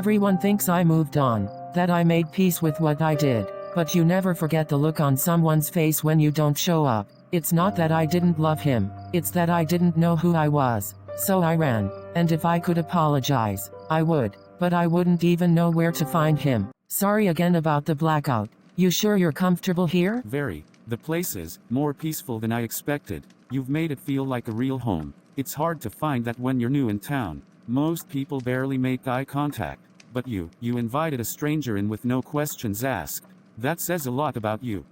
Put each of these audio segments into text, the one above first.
Everyone thinks I moved on, that I made peace with what I did, but you never forget the look on someone's face when you don't show up. It's not that I didn't love him, it's that I didn't know who I was, so I ran, and if I could apologize, I would, but I wouldn't even know where to find him. Sorry again about the blackout. You sure you're comfortable here? Very. The place is more peaceful than I expected. You've made it feel like a real home. It's hard to find that when you're new in town. Most people barely make eye contact. But you invited a stranger in with no questions asked. That says a lot about you.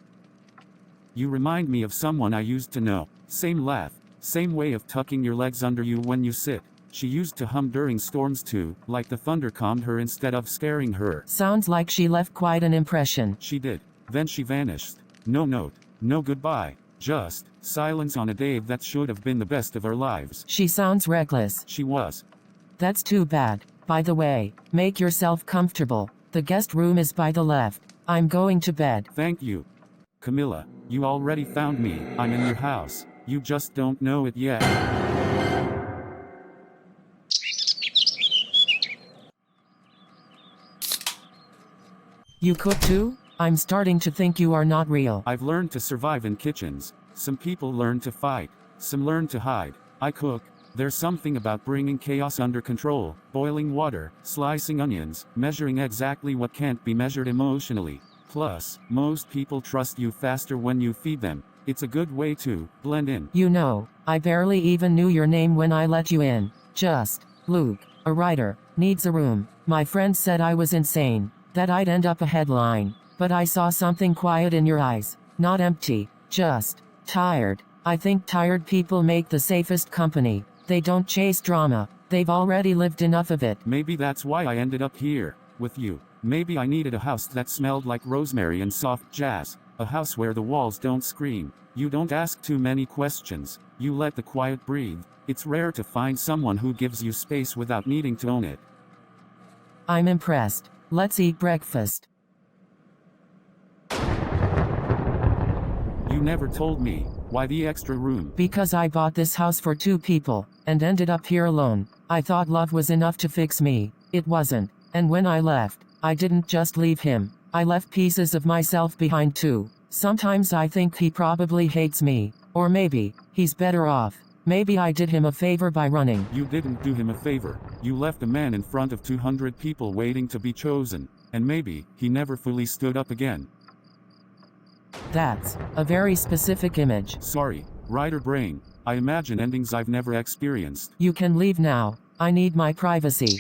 You remind me of someone I used to know. Same laugh, same way of tucking your legs under you when you sit. She used to hum during storms too, like the thunder calmed her instead of scaring her. Sounds like she left quite an impression. She did. Then she vanished. No note, no goodbye. Just silence on a day that should have been the best of our lives. She sounds reckless. She was. That's too bad. By the way, make yourself comfortable. The guest room is by the left. I'm going to bed. Thank you. Camilla, you already found me. I'm in your house. You just don't know it yet. You cook too? I'm starting to think you are not real. I've learned to survive in kitchens. Some people learn to fight. Some learn to hide. I cook. There's something about bringing chaos under control, boiling water, slicing onions, measuring exactly what can't be measured emotionally. Plus, most people trust you faster when you feed them. It's a good way to blend in. You know, I barely even knew your name when I let you in. Just, Luke, a writer, needs a room. My friends said I was insane, that I'd end up a headline. But I saw something quiet in your eyes. Not empty, just tired. I think tired people make the safest company. They don't chase drama. They've already lived enough of it. Maybe that's why I ended up here, with you. Maybe I needed a house that smelled like rosemary and soft jazz. A house where the walls don't scream. You don't ask too many questions. You let the quiet breathe. It's rare to find someone who gives you space without needing to own it. I'm impressed. Let's eat breakfast. You never told me. Why the extra room? Because I bought this house for 2 people, and ended up here alone. I thought love was enough to fix me. It wasn't. And when I left, I didn't just leave him. I left pieces of myself behind too. Sometimes I think he probably hates me. Or maybe, he's better off. Maybe I did him a favor by running. You didn't do him a favor. You left a man in front of 200 people waiting to be chosen. And maybe, he never fully stood up again. That's a very specific image. Sorry, writer brain. I imagine endings I've never experienced. You can leave now. I need my privacy.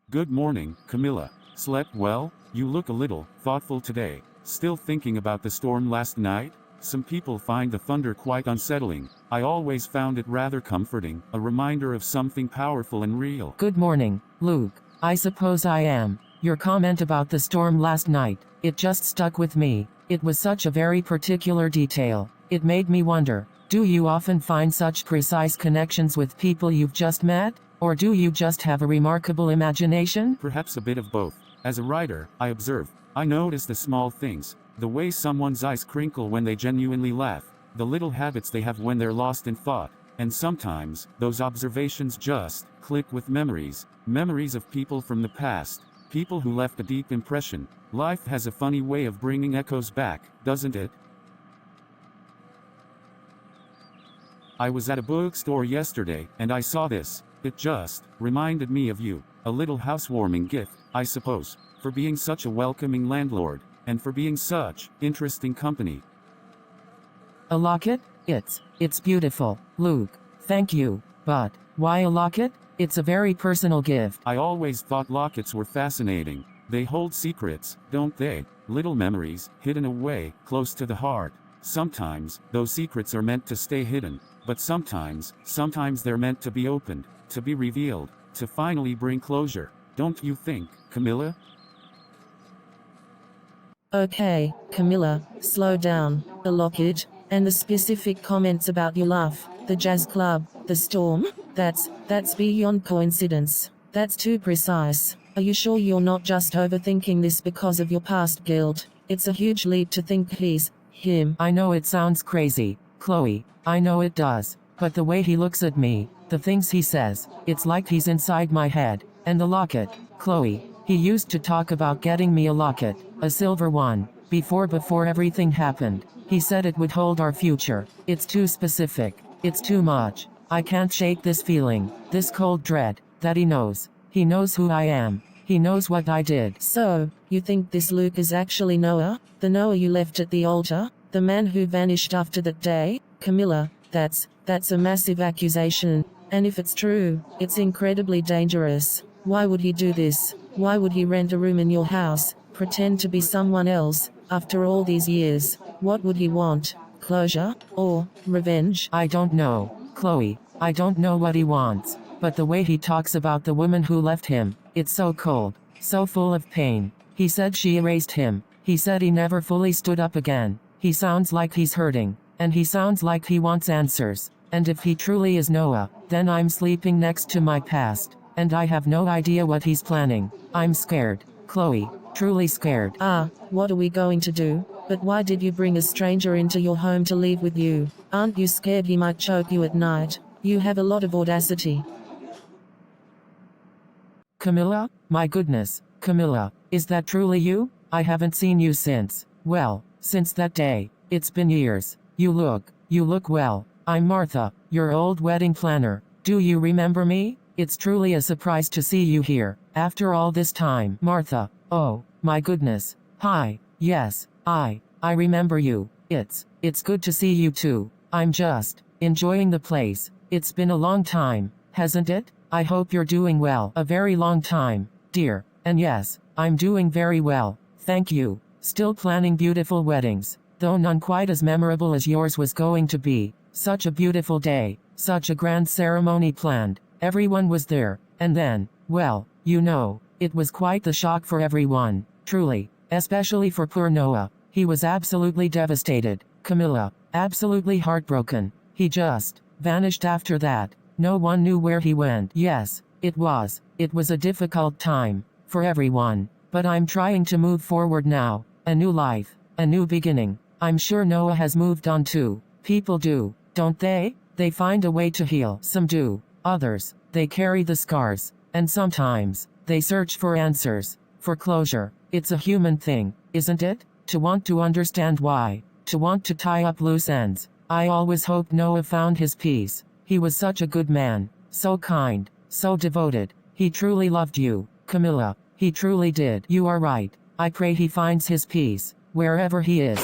Good morning, Camilla. Slept well? You look a little thoughtful today. Still thinking about the storm last night? Some people find the thunder quite unsettling. I always found it rather comforting, a reminder of something powerful and real. Good morning, Luke. I suppose I am. Your comment about the storm last night, it just stuck with me. It was such a very particular detail. It made me wonder, do you often find such precise connections with people you've just met? Or do you just have a remarkable imagination? Perhaps a bit of both. As a writer, I observe. I notice the small things. The way someone's eyes crinkle when they genuinely laugh. The little habits they have when they're lost in thought. And sometimes, those observations just click with memories. Memories of people from the past. People who left a deep impression. Life has a funny way of bringing echoes back, doesn't it? I was at a bookstore yesterday, and I saw this. It just reminded me of you. A little housewarming gift, I suppose, for being such a welcoming landlord, and for being such interesting company. A locket? It's beautiful, Luke. Thank you. But why a locket? It's a very personal gift. I always thought lockets were fascinating. They hold secrets, don't they? Little memories, hidden away, close to the heart. Sometimes, those secrets are meant to stay hidden. But sometimes they're meant to be opened, to be revealed, to finally bring closure. Don't you think, Camilla? Okay, Camilla, slow down. The locket, and the specific comments about your laugh, the jazz club, the storm, that's beyond coincidence. That's too precise. Are you sure you're not just overthinking this because of your past guilt? It's a huge leap to think he's him. I know it sounds crazy, Chloe. I know it does. But the way he looks at me, the things he says, it's like he's inside my head. And the locket, Chloe. He used to talk about getting me a locket, a silver one, before everything happened. He said it would hold our future. It's too specific. It's too much. I can't shake this feeling, this cold dread, that he knows. He knows who I am. He knows what I did. So, you think this Luke is actually Noah? The Noah you left at the altar? The man who vanished after that day? Camilla, that's a massive accusation. And if it's true, it's incredibly dangerous. Why would he do this? Why would he rent a room in your house, pretend to be someone else, after all these years? What would he want? Closure? Or revenge? I don't know, Chloe. I don't know what he wants. But the way he talks about the woman who left him, it's so cold, so full of pain. He said she erased him. He said he never fully stood up again. He sounds like he's hurting. And he sounds like he wants answers. And if he truly is Noah, then I'm sleeping next to my past. And I have no idea what he's planning. I'm scared, Chloe, truly scared. What are we going to do? But why did you bring a stranger into your home to live with you? Aren't you scared he might choke you at night? You have a lot of audacity. Camilla? My goodness, Camilla, is that truly you? I haven't seen you since, well, since that day. It's been years. You look well. I'm Martha, your old wedding planner. Do you remember me? It's truly a surprise to see you here, after all this time. Martha, oh, my goodness. Hi, yes, I remember you. It's good to see you too. I'm just enjoying the place. It's been a long time, hasn't it? I hope you're doing well. A very long time, dear. And yes, I'm doing very well, thank you. Still planning beautiful weddings, though none quite as memorable as yours was going to be. Such a beautiful day, such a grand ceremony planned. Everyone was there, and then, well, you know, it was quite the shock for everyone, truly, especially for poor Noah. He was absolutely devastated. Camilla, absolutely heartbroken. He just vanished after that. No one knew where he went. Yes, it was a difficult time for everyone, but I'm trying to move forward now. A new life, a new beginning. I'm sure Noah has moved on too. People do, don't they? They find a way to heal. Some do. Others, they carry the scars, and sometimes, they search for answers, for closure. It's a human thing, isn't it? To want to understand why, to want to tie up loose ends. I always hoped Noah found his peace. He was such a good man, so kind, so devoted. He truly loved you, Camilla. He truly did. You are right. I pray he finds his peace, wherever he is.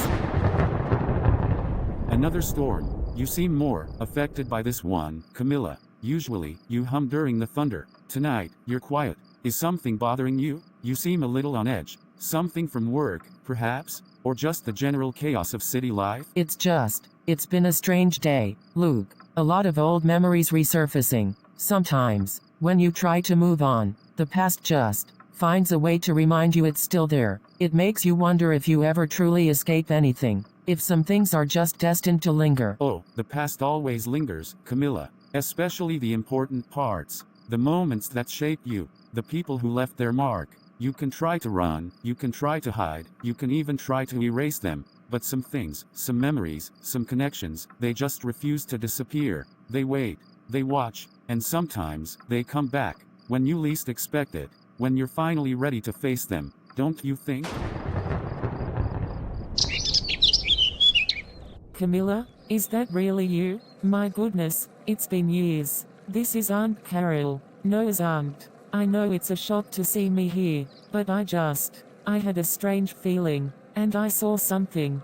Another storm. You seem more affected by this one, Camilla. Usually, you hum during the thunder. Tonight, you're quiet. Is something bothering you? You seem a little on edge. Something from work, perhaps? Or just the general chaos of city life? It's been a strange day, Luke. A lot of old memories resurfacing. Sometimes, when you try to move on, the past just finds a way to remind you it's still there. It makes you wonder if you ever truly escape anything. If some things are just destined to linger. Oh, the past always lingers, Camilla. Especially the important parts. The moments that shape you. The people who left their mark. You can try to run, you can try to hide, you can even try to erase them. But some things, some memories, some connections, they just refuse to disappear. They wait, they watch, and sometimes, they come back. When you least expect it. When you're finally ready to face them. Don't you think? Camilla, is that really you? My goodness, it's been years. This is Aunt Carol, Noah's aunt. I know it's a shock to see me here, but I had a strange feeling, and I saw something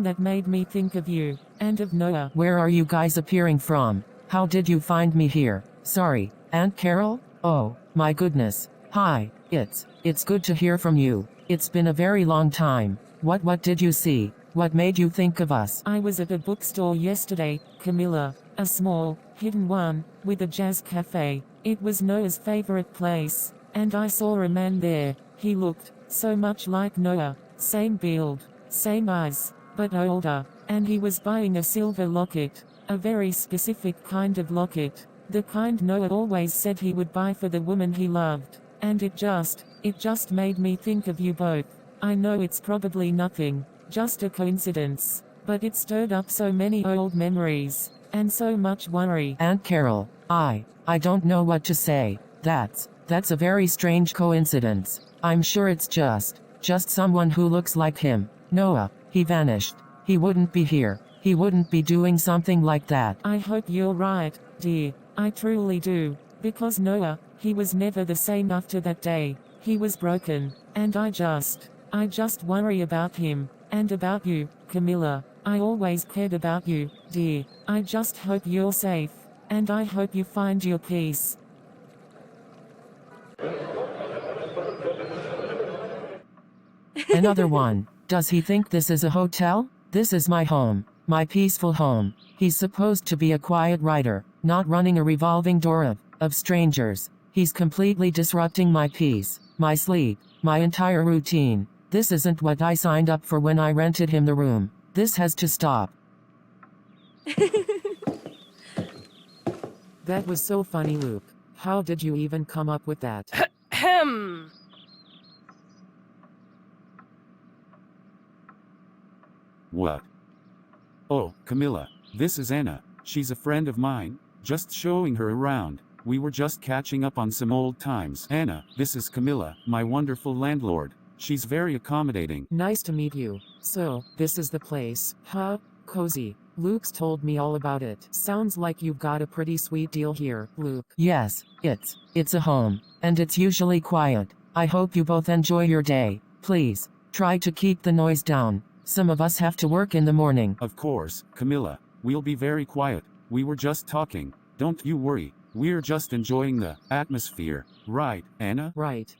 that made me think of you, and of Noah. Where are you guys appearing from? How did you find me here? Sorry, Aunt Carol? Oh, my goodness. Hi, it's good to hear from you. It's been a very long time. What did you see? What made you think of us? I was at a bookstore yesterday, Camilla, a small, hidden one, with a jazz cafe. It was Noah's favorite place, and I saw a man there. He looked so much like Noah, same build, same eyes, but older, and he was buying a silver locket, a very specific kind of locket, the kind Noah always said he would buy for the woman he loved, and it just made me think of you both. I know it's probably nothing, just a coincidence, but it stirred up so many old memories, and so much worry. Aunt Carol, I don't know what to say. That's That's a very strange coincidence. I'm sure it's just someone who looks like him. Noah, he vanished. He wouldn't be here. He wouldn't be doing something like that. I hope you're right, dear. I truly do. Because Noah, he was never the same after that day. He was broken. And I just worry about him. And about you, Camilla. I always cared about you, dear. I just hope you're safe. And I hope you find your peace. Another one. Does he think this is a hotel? This is my home. My peaceful home. He's supposed to be a quiet writer, not running a revolving door of strangers. He's completely disrupting my peace, my sleep, my entire routine. This isn't what I signed up for when I rented him the room. This has to stop. That was so funny, Luke. How did you even come up with that? What? Oh, Camilla, this is Anna. She's a friend of mine. Just showing her around. We were just catching up on some old times. Anna, this is Camilla, my wonderful landlord. She's very accommodating. Nice to meet you. So, this is the place, huh? Cozy. Luke's told me all about it. Sounds like you've got a pretty sweet deal here, Luke. Yes, it's a home, and it's usually quiet. I hope you both enjoy your day. Please, try to keep the noise down. Some of us have to work in the morning. Of course, Camilla. We'll be very quiet. We were just talking. Don't you worry. We're just enjoying the atmosphere. Right, Anna? Right.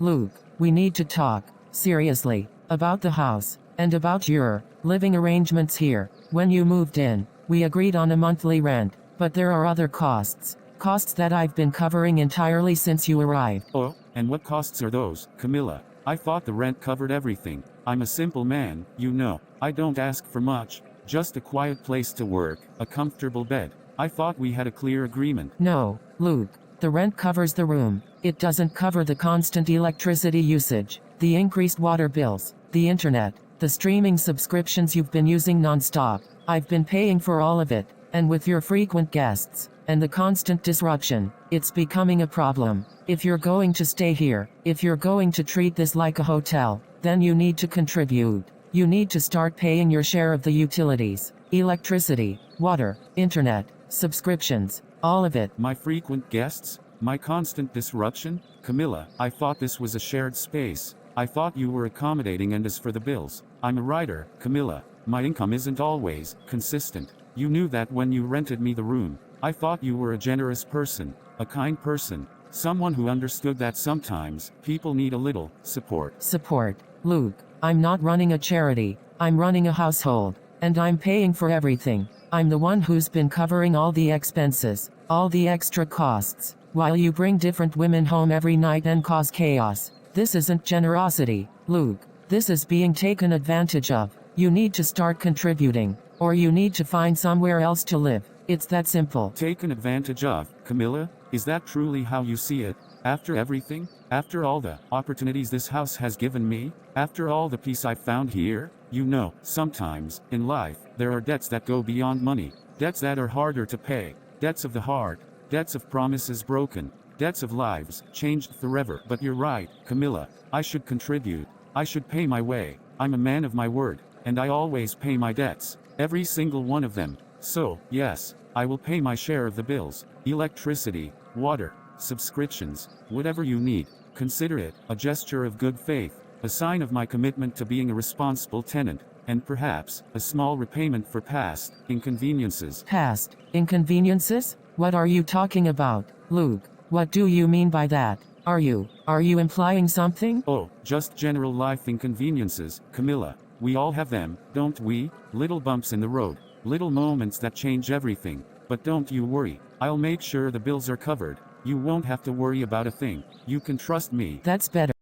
Luke, we need to talk, seriously, about the house, and about your living arrangements here. When you moved in, we agreed on a monthly rent, but there are other costs. Costs that I've been covering entirely since you arrived. Oh, and what costs are those, Camilla? I thought the rent covered everything. I'm a simple man, you know. I don't ask for much. Just a quiet place to work, a comfortable bed. I thought we had a clear agreement. No, Luke. The rent covers the room. It doesn't cover the constant electricity usage, the increased water bills, the internet, the streaming subscriptions you've been using non-stop. I've been paying for all of it, and with your frequent guests, and the constant disruption, it's becoming a problem. If you're going to stay here, if you're going to treat this like a hotel, then you need to contribute. You need to start paying your share of the utilities, electricity, water, internet, subscriptions, all of it. My frequent guests? My constant disruption? Camilla, I thought this was a shared space. I thought you were accommodating, and as for the bills, I'm a writer, Camilla. My income isn't always consistent. You knew that when you rented me the room. I thought you were a generous person, a kind person, someone who understood that sometimes people need a little support. Support, Luke. I'm not running a charity. I'm running a household, and I'm paying for everything. I'm the one who's been covering all the expenses, all the extra costs, while you bring different women home every night and cause chaos. This isn't generosity, Luke. This is being taken advantage of. You need to start contributing, or you need to find somewhere else to live. It's that simple. Taken advantage of, Camilla? Is that truly how you see it? After everything? After all the opportunities this house has given me? After all the peace I've found here? You know, sometimes, in life, there are debts that go beyond money. Debts that are harder to pay. Debts of the heart. Debts of promises broken. Debts of lives changed forever. But you're right, Camilla. I should contribute. I should pay my way. I'm a man of my word, and I always pay my debts. Every single one of them. So, yes, I will pay my share of the bills. Electricity, water, subscriptions, whatever you need. Consider it a gesture of good faith, a sign of my commitment to being a responsible tenant, and perhaps a small repayment for past inconveniences. Past inconveniences? What are you talking about, Luke? What do you mean by that? Are you implying something? Oh, just general life inconveniences, Camilla. We all have them, don't we? Little bumps in the road, little moments that change everything. But don't you worry, I'll make sure the bills are covered. You won't have to worry about a thing. You can trust me. That's better.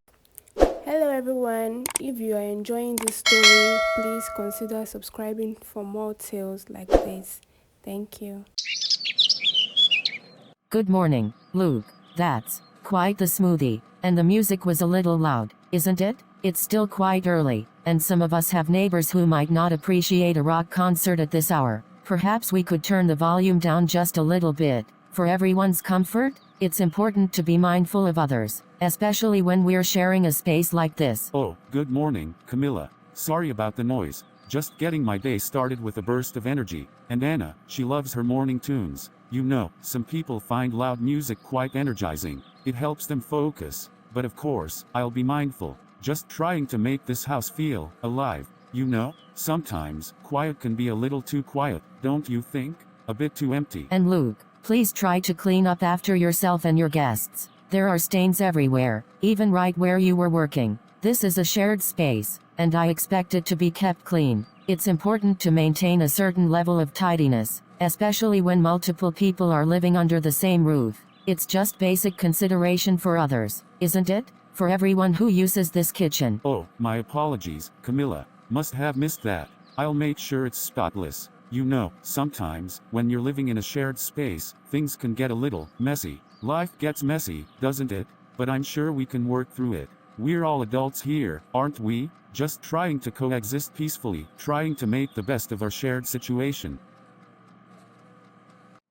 Hello everyone, if you are enjoying this story, please consider subscribing for more tales like this. Thank you. Good morning, Luke. That's quite the smoothie. And the music was a little loud, isn't it? It's still quite early, and some of us have neighbors who might not appreciate a rock concert at this hour. Perhaps we could turn the volume down just a little bit. For everyone's comfort, it's important to be mindful of others, especially when we're sharing a space like this. Oh, good morning, Camilla. Sorry about the noise. Just getting my day started with a burst of energy. And Anna, she loves her morning tunes. You know, some people find loud music quite energizing. It helps them focus. But of course, I'll be mindful. Just trying to make this house feel alive. You know, sometimes, quiet can be a little too quiet, don't you think? A bit too empty. And Luke, please try to clean up after yourself and your guests. There are stains everywhere, even right where you were working. This is a shared space, and I expect it to be kept clean. It's important to maintain a certain level of tidiness, especially when multiple people are living under the same roof. It's just basic consideration for others, isn't it? For everyone who uses this kitchen. Oh, my apologies, Camilla. Must have missed that. I'll make sure it's spotless. You know, sometimes, when you're living in a shared space, things can get a little messy. Life gets messy, doesn't it? But I'm sure we can work through it. We're all adults here, aren't we? Just trying to coexist peacefully, trying to make the best of our shared situation.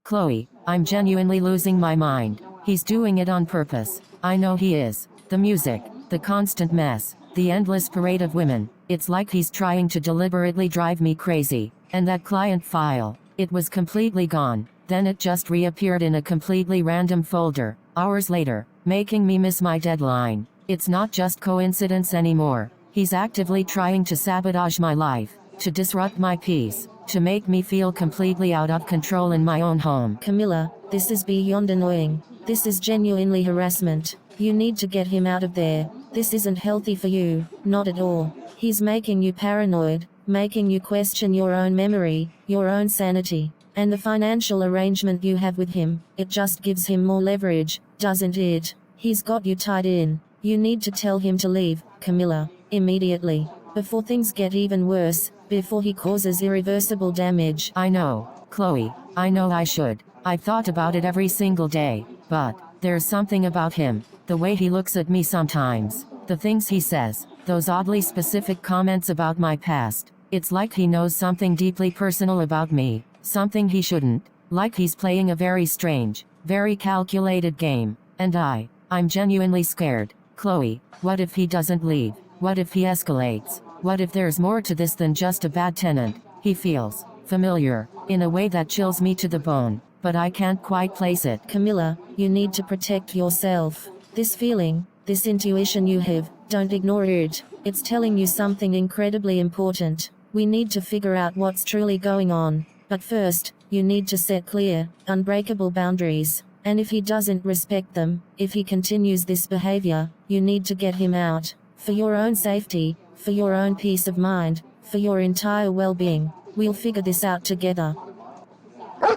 Chloe, I'm genuinely losing my mind. He's doing it on purpose. I know he is. The music, the constant mess, the endless parade of women. It's like he's trying to deliberately drive me crazy. And that client file, it was completely gone. Then it just reappeared in a completely random folder, hours later, making me miss my deadline. It's not just coincidence anymore. He's actively trying to sabotage my life, to disrupt my peace, to make me feel completely out of control in my own home. Camilla, this is beyond annoying. This is genuinely harassment. You need to get him out of there. This isn't healthy for you, not at all. He's making you paranoid, making you question your own memory, your own sanity, and the financial arrangement you have with him. It just gives him more leverage, doesn't it? He's got you tied in. You need to tell him to leave, Camilla, immediately, before things get even worse, before he causes irreversible damage. I know, Chloe, I know I should. I've thought about it every single day, but there's something about him, the way he looks at me sometimes, the things he says, those oddly specific comments about my past. It's like he knows something deeply personal about me, something he shouldn't, like he's playing a very strange, very calculated game, and I'm genuinely scared. Chloe, what if he doesn't leave? What if he escalates? What if there's more to this than just a bad tenant? He feels familiar, in a way that chills me to the bone, but I can't quite place it. Camilla, you need to protect yourself. This feeling, this intuition you have, don't ignore it. It's telling you something incredibly important. We need to figure out what's truly going on. But first, you need to set clear, unbreakable boundaries. And if he doesn't respect them, if he continues this behavior, you need to get him out. For your own safety, for your own peace of mind, for your entire well-being. We'll figure this out together.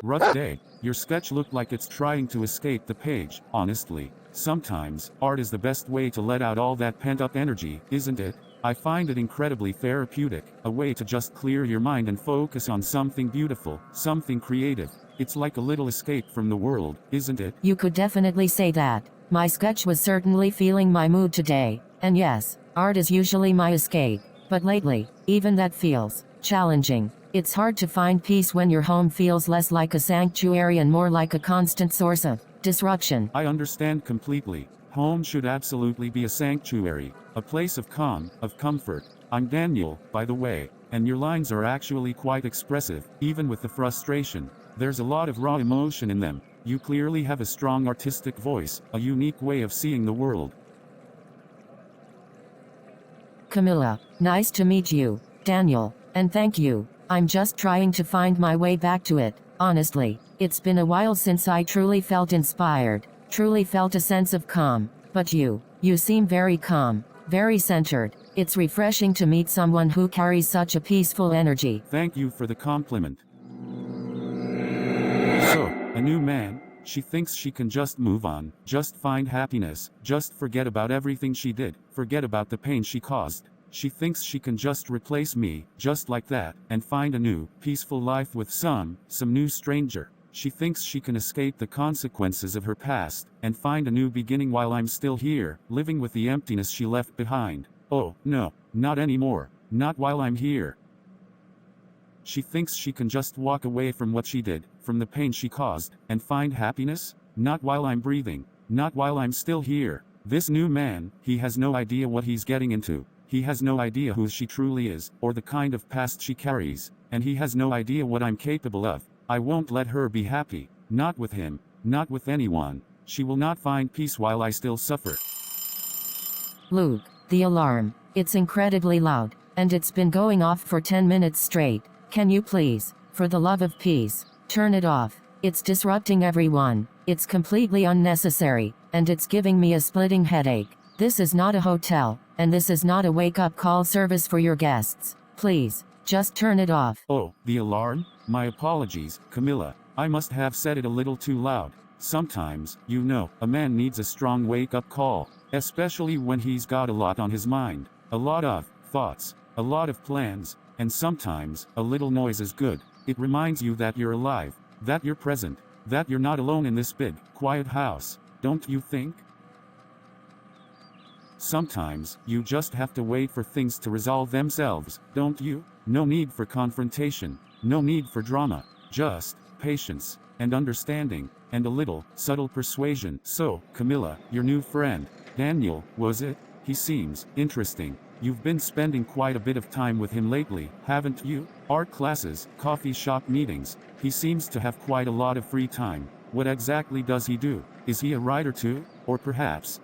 Rough day. Your sketch looked like it's trying to escape the page, honestly. Sometimes, art is the best way to let out all that pent-up energy, isn't it? I find it incredibly therapeutic, a way to just clear your mind and focus on something beautiful, something creative. It's like a little escape from the world, isn't it? You could definitely say that. My sketch was certainly feeling my mood today, and yes, art is usually my escape, but lately, even that feels challenging. It's hard to find peace when your home feels less like a sanctuary and more like a constant source of disruption. I understand completely. Home should absolutely be a sanctuary, a place of calm, of comfort. I'm Daniel, by the way, and your lines are actually quite expressive, even with the frustration. There's a lot of raw emotion in them. You clearly have a strong artistic voice, a unique way of seeing the world. Camilla, nice to meet you, Daniel, and thank you. I'm just trying to find my way back to it, honestly. It's been a while since I truly felt inspired, truly felt a sense of calm. But you seem very calm, very centered. It's refreshing to meet someone who carries such a peaceful energy. Thank you for the compliment. So, a new man, she thinks she can just move on, just find happiness, just forget about everything she did, forget about the pain she caused. She thinks she can just replace me, just like that, and find a new, peaceful life with some new stranger. She thinks she can escape the consequences of her past, and find a new beginning while I'm still here, living with the emptiness she left behind. Oh, no, not anymore, not while I'm here. She thinks she can just walk away from what she did, from the pain she caused, and find happiness? Not while I'm breathing. Not while I'm still here. This new man, he has no idea what he's getting into. He has no idea who she truly is, or the kind of past she carries, and he has no idea what I'm capable of. I won't let her be happy. Not with him. Not with anyone. She will not find peace while I still suffer. Luke, the alarm. It's incredibly loud, and it's been going off for 10 minutes straight. Can you please, for the love of peace, turn it off? It's disrupting everyone. It's completely unnecessary, and it's giving me a splitting headache. This is not a hotel, and this is not a wake-up call service for your guests. Please, just turn it off. Oh, the alarm? My apologies, Camilla. I must have said it a little too loud. Sometimes, you know, a man needs a strong wake-up call, especially when he's got a lot on his mind, a lot of thoughts, a lot of plans, and sometimes, a little noise is good. It reminds you that you're alive, that you're present, that you're not alone in this big, quiet house, don't you think? Sometimes, you just have to wait for things to resolve themselves, don't you? No need for confrontation, no need for drama, just patience, and understanding, and a little, subtle persuasion. So, Camilla, your new friend, Daniel, was it? He seems interesting. You've been spending quite a bit of time with him lately, haven't you? Art classes, coffee shop meetings. He seems to have quite a lot of free time. What exactly does he do? Is he a writer too? Or perhaps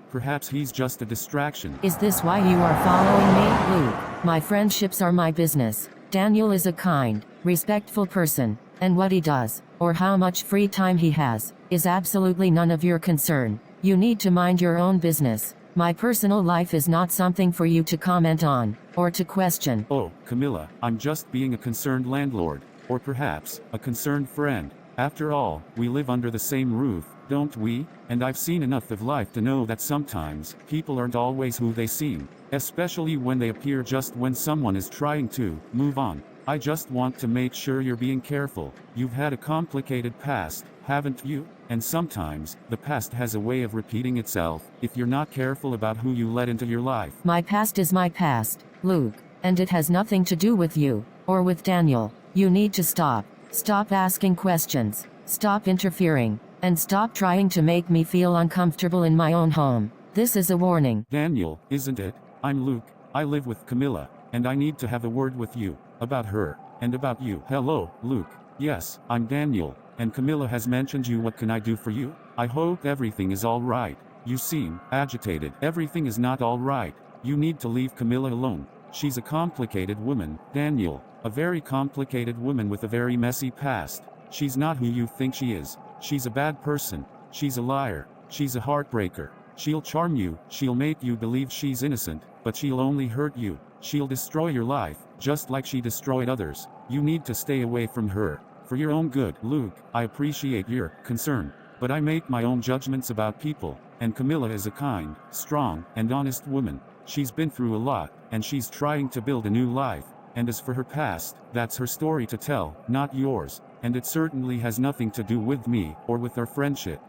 he's just a distraction. Is this why you are following me, Luke? My friendships are my business. Daniel is a kind, respectful person, and what he does, or how much free time he has, is absolutely none of your concern. You need to mind your own business. My personal life is not something for you to comment on, or to question. Oh, Camilla, I'm just being a concerned landlord, or perhaps, a concerned friend. After all, we live under the same roof, don't we? And I've seen enough of life to know that sometimes, people aren't always who they seem, especially when they appear just when someone is trying to move on. I just want to make sure you're being careful. You've had a complicated past, haven't you? And sometimes, the past has a way of repeating itself, if you're not careful about who you let into your life. My past is my past, Luke, and it has nothing to do with you, or with Daniel. You need to stop. Stop asking questions. Stop interfering. And stop trying to make me feel uncomfortable in my own home. This is a warning. Daniel, isn't it? I'm Luke. I live with Camilla, and I need to have a word with you, about her, and about you. Hello, Luke. Yes, I'm Daniel, and Camilla has mentioned you. What can I do for you? I hope everything is all right. You seem agitated. Everything is not all right. You need to leave Camilla alone. She's a complicated woman, Daniel. A very complicated woman with a very messy past. She's not who you think she is. She's a bad person. She's a liar. She's a heartbreaker. She'll charm you. She'll make you believe she's innocent, but she'll only hurt you. She'll destroy your life, just like she destroyed others. You need to stay away from her. For your own good. Luke, I appreciate your concern, but I make my own judgments about people, and Camilla is a kind, strong, and honest woman. She's been through a lot, and she's trying to build a new life. And as for her past, that's her story to tell, not yours, and it certainly has nothing to do with me, or with our friendship.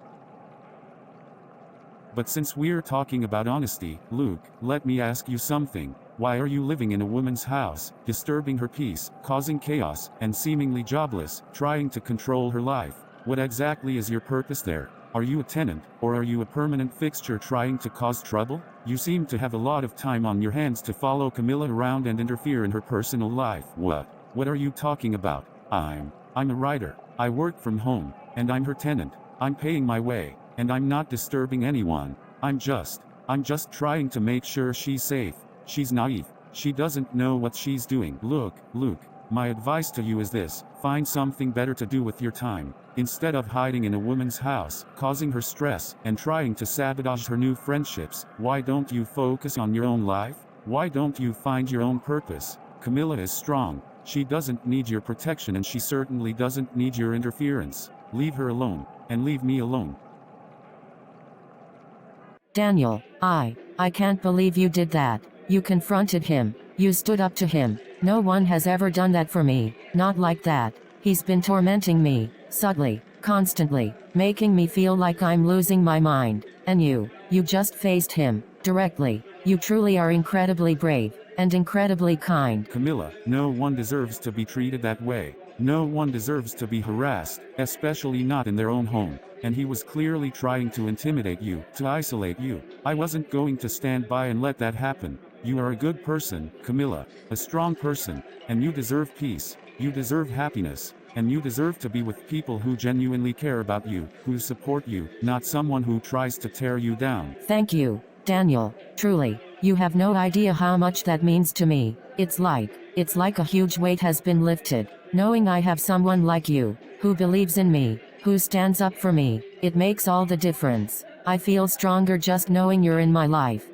But since we're talking about honesty, Luke, let me ask you something. Why are you living in a woman's house, disturbing her peace, causing chaos, and seemingly jobless, trying to control her life? What exactly is your purpose there? Are you a tenant, or are you a permanent fixture trying to cause trouble? You seem to have a lot of time on your hands to follow Camilla around and interfere in her personal life. What are you talking about? I'm a writer. I work from home, and I'm her tenant. I'm paying my way, and I'm not disturbing anyone. I'm just trying to make sure she's safe. She's naive. She doesn't know what she's doing. Look, Luke, my advice to you is this: find something better to do with your time. Instead of hiding in a woman's house, causing her stress, and trying to sabotage her new friendships, why don't you focus on your own life? Why don't you find your own purpose? Camilla is strong. She doesn't need your protection, and she certainly doesn't need your interference. Leave her alone, and leave me alone. Daniel, I can't believe you did that. You confronted him. You stood up to him. No one has ever done that for me. Not like that. He's been tormenting me, subtly, constantly, making me feel like I'm losing my mind. And you just faced him, directly. You truly are incredibly brave, and incredibly kind. Camilla, no one deserves to be treated that way. No one deserves to be harassed, especially not in their own home. And he was clearly trying to intimidate you, to isolate you. I wasn't going to stand by and let that happen. You are a good person, Camilla, a strong person, and you deserve peace. You deserve happiness, and you deserve to be with people who genuinely care about you, who support you, not someone who tries to tear you down. Thank you, Daniel, truly. You have no idea how much that means to me. It's like a huge weight has been lifted. Knowing I have someone like you, who believes in me, who stands up for me, it makes all the difference. I feel stronger just knowing you're in my life.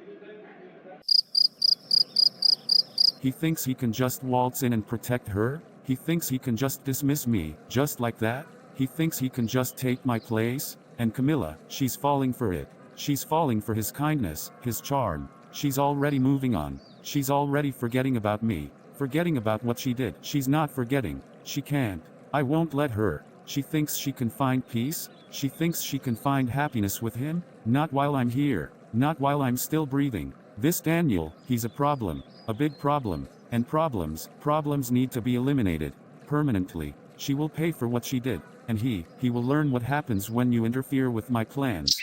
He thinks he can just waltz in and protect her? He thinks he can just dismiss me, just like that? He thinks he can just take my place? And Camilla, she's falling for it. She's falling for his kindness, his charm. She's already moving on. She's already forgetting about me. Forgetting about what she did. She's not forgetting. She can't. I won't let her. She thinks she can find peace. She thinks she can find happiness with him. Not while I'm here. Not while I'm still breathing. This Daniel, he's a problem. A big problem. And problems need to be eliminated. Permanently. She will pay for what she did. And he will learn what happens when you interfere with my plans.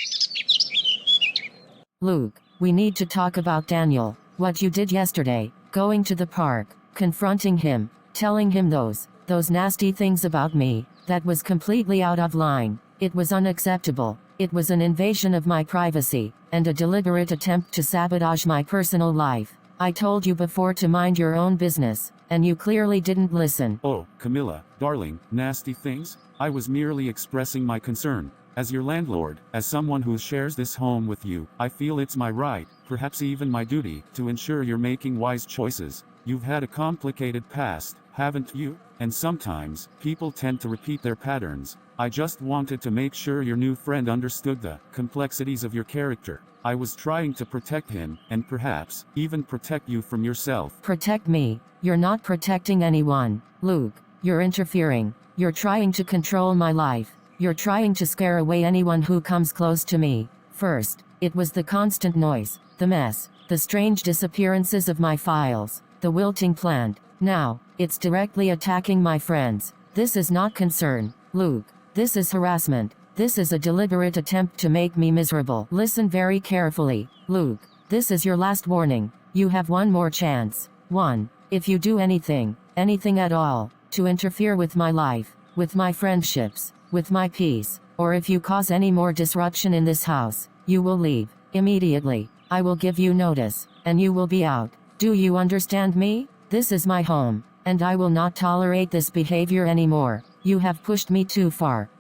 Luke, we need to talk about Daniel. What you did yesterday, going to the park, confronting him, telling him those nasty things about me, that was completely out of line. It was unacceptable. It was an invasion of my privacy, and a deliberate attempt to sabotage my personal life. I told you before to mind your own business, and you clearly didn't listen. Oh, Camilla, darling, nasty things? I was merely expressing my concern. As your landlord, as someone who shares this home with you, I feel it's my right, perhaps even my duty, to ensure you're making wise choices. You've had a complicated past, haven't you? And sometimes, people tend to repeat their patterns. I just wanted to make sure your new friend understood the complexities of your character. I was trying to protect him, and perhaps, even protect you from yourself. Protect me? You're not protecting anyone, Luke. You're interfering. You're trying to control my life. You're trying to scare away anyone who comes close to me. First, it was the constant noise, the mess, the strange disappearances of my files, the wilting plant. Now, it's directly attacking my friends. This is not concern, Luke. This is harassment. This is a deliberate attempt to make me miserable. Listen very carefully, Luke. This is your last warning. You have one more chance. One. If you do anything at all, to interfere with my life, with my friendships, with my peace, or if you cause any more disruption in this house, you will leave, immediately. I will give you notice, and you will be out. Do you understand me? This is my home, and I will not tolerate this behavior anymore. You have pushed me too far.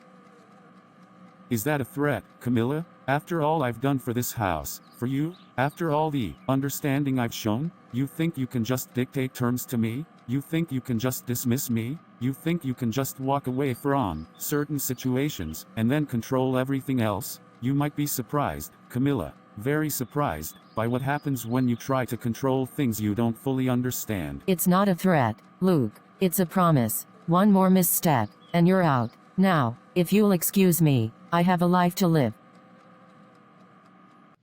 Is that a threat, Camilla? After all I've done for this house, for you, after all the understanding I've shown, you think you can just dictate terms to me? You think you can just dismiss me? You think you can just walk away from certain situations, and then control everything else? You might be surprised, Camilla, very surprised, by what happens when you try to control things you don't fully understand. It's not a threat, Luke. It's a promise. One more misstep, and you're out. Now, if you'll excuse me, I have a life to live.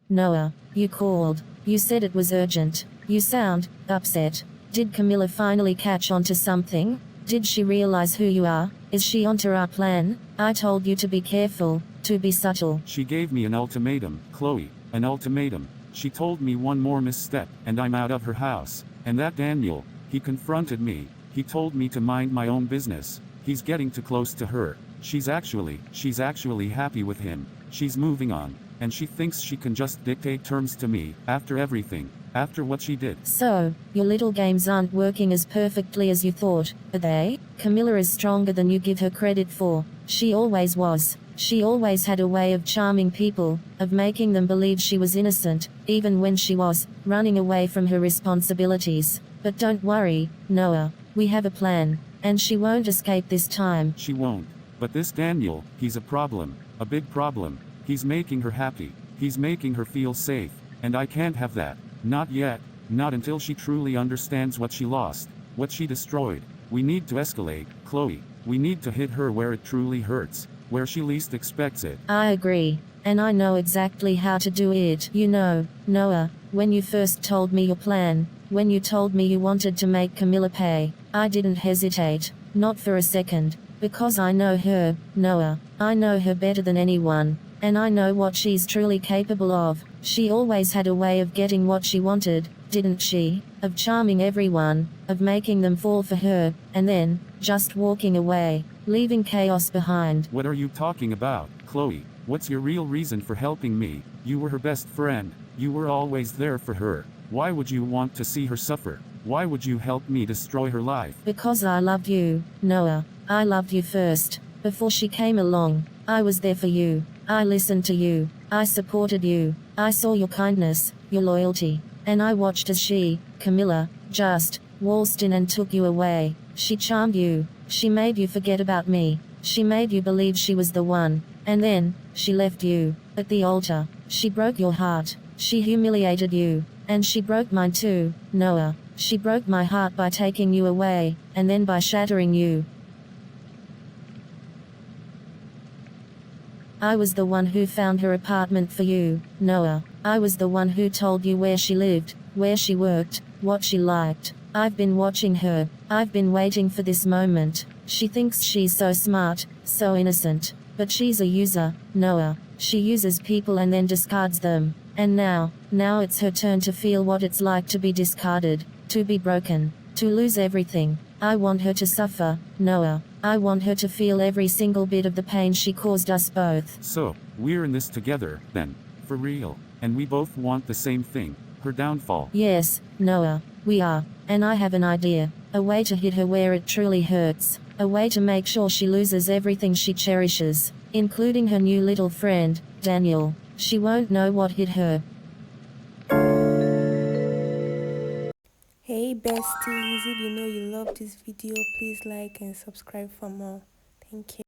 Noah, you called. You said it was urgent. You sound upset. Did Camilla finally catch on to something? Did she realize who you are? Is she onto our plan? I told you to be careful, to be subtle. She gave me an ultimatum, Chloe, an ultimatum. She told me one more misstep, and I'm out of her house. And that Daniel, he confronted me. He told me to mind my own business. He's getting too close to her. She's actually happy with him. She's moving on. And she thinks she can just dictate terms to me, after everything, after what she did. So, your little games aren't working as perfectly as you thought, are they? Camilla is stronger than you give her credit for. She always was. She always had a way of charming people, of making them believe she was innocent, even when she was running away from her responsibilities. But don't worry, Noah, we have a plan, and she won't escape this time. She won't. But this Daniel, he's a problem, a big problem. He's making her happy. He's making her feel safe. And I can't have that. Not yet. Not until she truly understands what she lost, what she destroyed. We need to escalate, Chloe. We need to hit her where it truly hurts, where she least expects it. I agree. And I know exactly how to do it. You know, Noah, when you first told me your plan, When you told me you wanted to make Camilla pay, I didn't hesitate, not for a second, because I know her, Noah. I know her better than anyone, and I know what she's truly capable of. She always had a way of getting what she wanted, didn't she? Of charming everyone, of making them fall for her, and then, just walking away, leaving chaos behind. What are you talking about, Chloe? What's your real reason for helping me? You were her best friend. You were always there for her. Why would you want to see her suffer? Why would you help me destroy her life? Because I loved you, Noah. I loved you first. Before she came along, I was there for you. I listened to you. I supported you. I saw your kindness, your loyalty. And I watched as she, Camilla, just waltzed in and took you away. She charmed you. She made you forget about me. She made you believe she was the one. And then, she left you at the altar. She broke your heart. She humiliated you. And she broke mine too, Noah. She broke my heart by taking you away, and then by shattering you. I was the one who found her apartment for you, Noah. I was the one who told you where she lived, where she worked, what she liked. I've been watching her. I've been waiting for this moment. She thinks she's so smart, so innocent. But she's a user, Noah. She uses people and then discards them. And now it's her turn to feel what it's like to be discarded, to be broken, to lose everything. I want her to suffer, Noah. I want her to feel every single bit of the pain she caused us both. So, we're in this together, then. For real. And we both want the same thing. Her downfall. Yes, Noah, we are. And I have an idea. A way to hit her where it truly hurts. A way to make sure she loses everything she cherishes, including her new little friend, Daniel. She won't know what hit her. Hey besties, if you know you love this video, please like and subscribe for more. Thank you.